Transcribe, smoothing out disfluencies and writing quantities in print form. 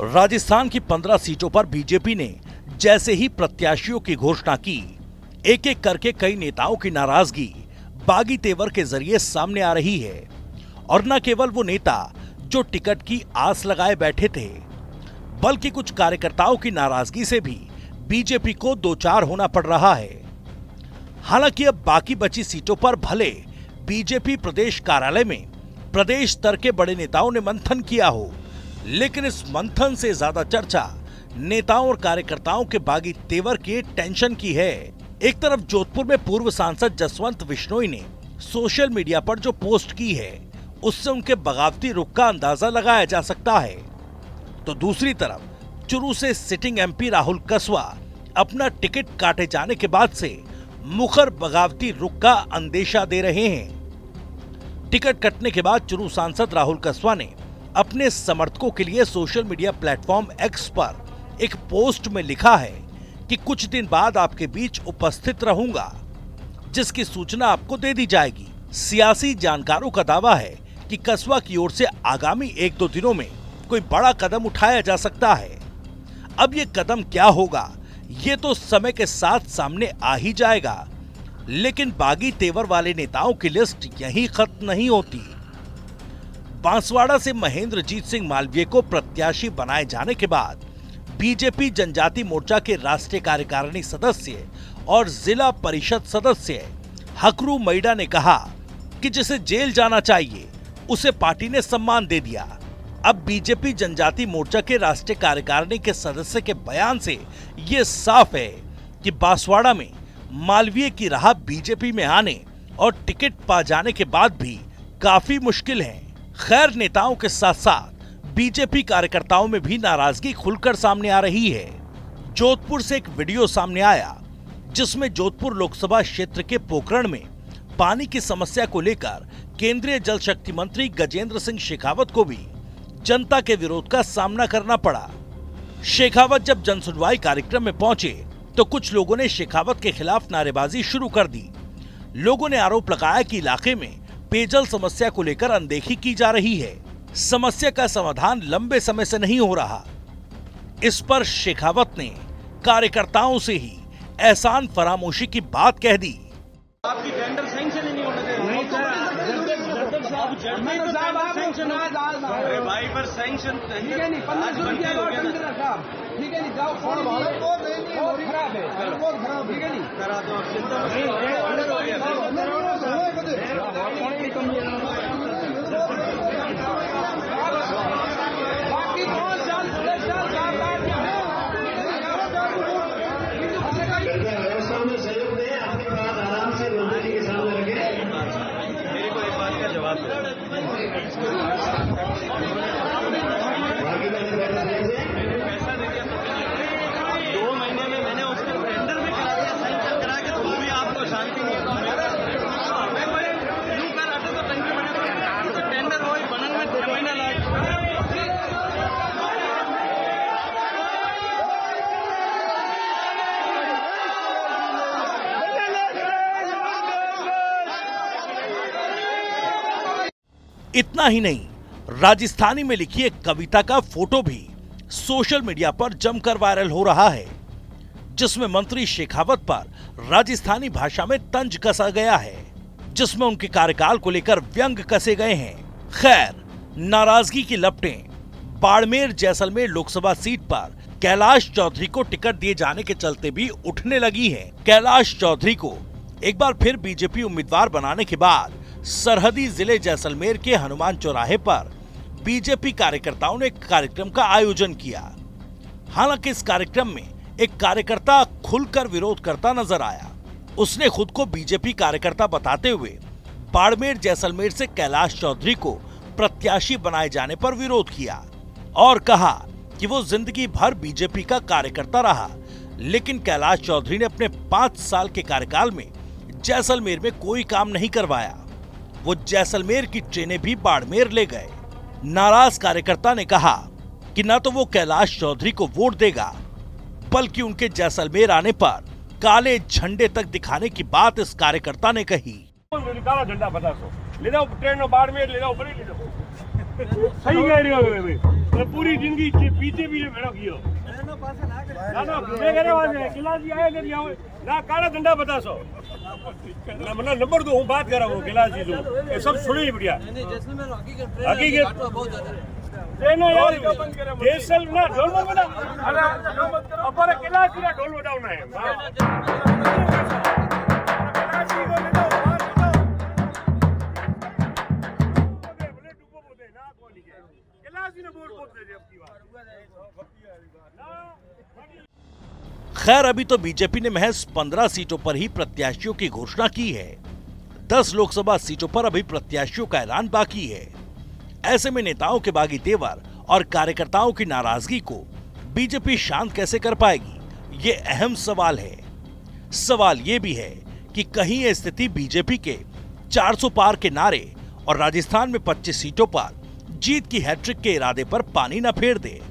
राजस्थान की 15 सीटों पर बीजेपी ने जैसे ही प्रत्याशियों की घोषणा की, एक एक करके कई नेताओं की नाराजगी बागी तेवर के जरिए सामने आ रही है। और न केवल वो नेता जो टिकट की आस लगाए बैठे थे, बल्कि कुछ कार्यकर्ताओं की नाराजगी से भी बीजेपी को दो चार होना पड़ रहा है। हालांकि अब बाकी बची सीटों पर भले बीजेपी प्रदेश कार्यालय में प्रदेश स्तर के बड़े नेताओं ने मंथन किया हो, लेकिन इस मंथन से ज्यादा चर्चा नेताओं और कार्यकर्ताओं के बागी तेवर के टेंशन की है। एक तरफ जोधपुर में पूर्व सांसद जसवंत बिश्नोई ने सोशल मीडिया पर जो पोस्ट की है, उससे उनके बगावती रुख का अंदाजा लगाया जा सकता है, तो दूसरी तरफ चुरू से सिटिंग एमपी राहुल कसवा अपना टिकट काटे जाने के बाद से मुखर बगावती रुख का अंदेशा दे रहे हैं। टिकट कटने के बाद चुरू सांसद राहुल कसवा ने अपने समर्थकों के लिए सोशल मीडिया प्लेटफॉर्म एक्स पर एक पोस्ट में लिखा है कि कुछ दिन बाद आपके बीच उपस्थित रहूंगा, जिसकी सूचना आपको दे दी जाएगी। सियासी जानकारों का दावा है कि कसवा की ओर से आगामी एक दो दिनों में कोई बड़ा कदम उठाया जा सकता है। अब ये कदम क्या होगा, ये तो समय के साथ सामने आ ही जाएगा, लेकिन बागी तेवर वाले नेताओं की लिस्ट यहीं खत्म नहीं होती। बांसवाड़ा से महेंद्रजीत सिंह मालवीय को प्रत्याशी बनाए जाने के बाद बीजेपी जनजाति मोर्चा के राष्ट्रीय कार्यकारिणी सदस्य और जिला परिषद सदस्य हकरू मैडा ने कहा कि जिसे जेल जाना चाहिए उसे पार्टी ने सम्मान दे दिया। अब बीजेपी जनजाति मोर्चा के राष्ट्रीय कार्यकारिणी के सदस्य के बयान से ये साफ है कि बांसवाड़ा में मालवीय की राह बीजेपी में आने और टिकट पा जाने के बाद भी काफी मुश्किल है। खैर, नेताओं के साथ साथ बीजेपी कार्यकर्ताओं में भी नाराजगी खुलकर सामने आ रही है। जोधपुर से एक वीडियो सामने आया जिसमें जोधपुर लोकसभा क्षेत्र के पोखरण में पानी की समस्या को लेकर केंद्रीय जल शक्ति मंत्री गजेंद्र सिंह शेखावत को भी जनता के विरोध का सामना करना पड़ा। शेखावत जब जनसुनवाई कार्यक्रम में पहुंचे तो कुछ लोगों ने शेखावत के खिलाफ नारेबाजी शुरू कर दी। लोगों ने आरोप लगाया कि इलाके में पेयजल समस्या को लेकर अनदेखी की जा रही है, समस्या का समाधान लंबे समय से नहीं हो रहा। इस पर शेखावत ने कार्यकर्ताओं से ही एहसान फरामोशी की बात कह दी। आपकी टेंडर सैंक्शन ही नहीं होने दे रहे। अरे भाई पर सैंक्शन ठीक है नहीं, 1500 रुपया ठीक है नहीं, जाओ बहुत खराब है, बहुत खराब, ठीक है नहीं करा दो, चिंता बाकी 5 साल 10 साल 4 लाख व्यवस्था में सहयोग दें, आपकी बात आराम से मंत्री के सामने रखें। मेरे को एक बात का जवाब दो। पैसा दे दिया 2 महीने में मैंने उसको टेंडर में करा दिया, सैंक्शन करा के, तो भी आपको शांति नहीं होती। मैं कोई यूं कर रहा था तो टंकी बने तो टेंडर हो बनन में 6 महीना लगा। इतना ही नहीं, राजस्थानी में लिखी एक कविता का फोटो भी सोशल मीडिया पर जमकर वायरल हो रहा है, जिसमें मंत्री शेखावत पर राजस्थानी भाषा में तंज कसा गया है, जिसमें उनके कार्यकाल को लेकर व्यंग कसे गए हैं। खैर, नाराजगी की लपटें बाड़मेर जैसलमेर लोकसभा सीट पर कैलाश चौधरी को टिकट दिए जाने के चलते भी उठने लगी है। कैलाश चौधरी को एक बार फिर बीजेपी उम्मीदवार बनाने के बाद सरहदी जिले जैसलमेर के हनुमान चौराहे पर बीजेपी कार्यकर्ताओं ने एक कार्यक्रम का आयोजन किया। हालांकि इस कार्यक्रम में एक कार्यकर्ता खुलकर विरोध करता नजर आया। उसने खुद को बीजेपी कार्यकर्ता बताते हुए बाड़मेर जैसलमेर से कैलाश चौधरी को प्रत्याशी बनाए जाने पर विरोध किया और कहा कि वो जिंदगी भर बीजेपी का कार्यकर्ता रहा, लेकिन कैलाश चौधरी ने अपने 5 साल के कार्यकाल में जैसलमेर में कोई काम नहीं करवाया। वो जैसलमेर की ट्रेनें भी बाड़मेर ले गए। नाराज कार्यकर्ता ने कहा कि न तो वो कैलाश चौधरी को वोट देगा, बल्कि उनके जैसलमेर आने पर काले झंडे तक दिखाने की बात इस कार्यकर्ता ने कही। काला झंडा 50 ले जाओ, ट्रेन में बाड़मेर ले जाओ, बड़ी ले जाओ। सही कह रहे हो भाई, मैं पूरी जिंदगी पीछे भी भेड़ो कियो ना मैं कह रहा हूं गिलास जी आए नहीं आओ ना काला धंधा बता सो ना मतलब नंबर 2 हूं बात कर रहा हूं गिलास जी जो ये सब सुनी बढ़िया हकीकत देनो यार देसल ना ढोल मत बजा अरे अपर गिलास जी ढोल बजाना है गिलास जी को ले दो खैर अभी तो बीजेपी ने महज 15 सीटों पर ही प्रत्याशियों की घोषणा की है। 10 लोकसभा सीटों पर अभी प्रत्याशियों का ऐलान बाकी है। ऐसे में नेताओं के बागी तेवर और कार्यकर्ताओं की नाराजगी को बीजेपी शांत कैसे कर पाएगी, ये अहम सवाल है। सवाल ये भी है कि कहीं ये स्थिति बीजेपी के 400 पार के नारे और राजस्थान में 25 सीटों पर जीत की हैट्रिक के इरादे पर पानी न फेर दे।